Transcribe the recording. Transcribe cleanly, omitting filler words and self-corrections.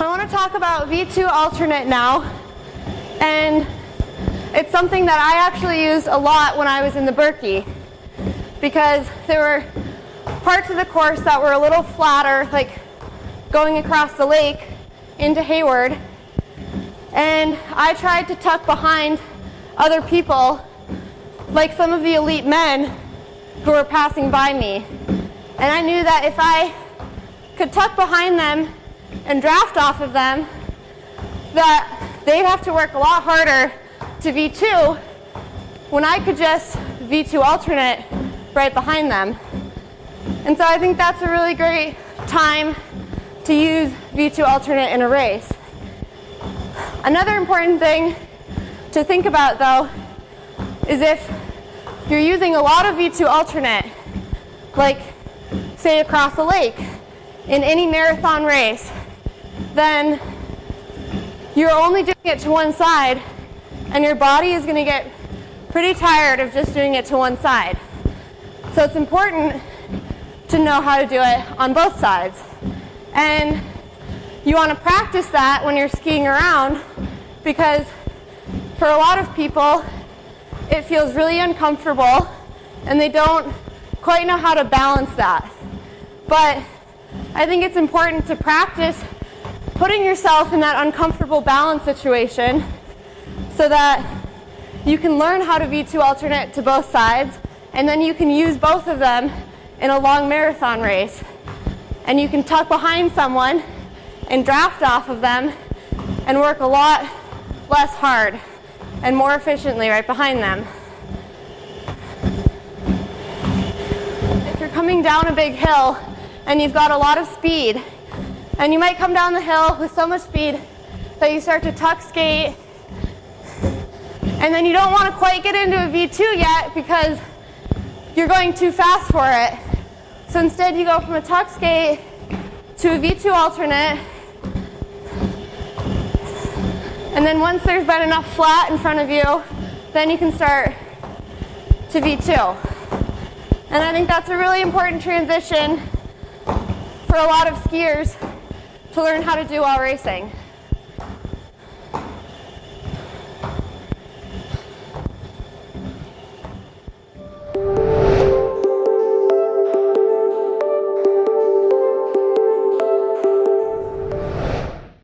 I want to talk about V2 alternate now, and it's something that I actually used a lot when I was in the Berkey, because there were parts of the course that were a little flatter, like going across the lake into Hayward, and I tried to tuck behind other people, like some of the elite men who were passing by me. And I knew that if I could tuck behind them and draft off of them, that they'd have to work a lot harder to V2 when I could just V2 alternate right behind them. And so I think that's a really great time to use V2 alternate in a race. Another important thing to think about, though, is if you're using a lot of V2 alternate, like say across the lake in any marathon race, then you're only doing it to one side, and your body is going to get pretty tired of just doing it to one side. So it's important to know how to do it on both sides. And you want to practice that when you're skiing around, because for a lot of people, it feels really uncomfortable, and they don't quite know how to balance that. But I think it's important to practice putting yourself in that uncomfortable balance situation so that you can learn how to V2 alternate to both sides, and then you can use both of them in a long marathon race. And you can tuck behind someone and draft off of them and work a lot less hard and more efficiently right behind them. If you're coming down a big hill and you've got a lot of speed, and you might come down the hill with so much speed that you start to tuck skate, and then you don't want to quite get into a V2 yet because you're going too fast for it. So instead you go from a tuck skate to a V2 alternate, and then once there's been enough flat in front of you, then you can start to V2. And I think that's a really important transition for a lot of skiers to learn how to do while racing.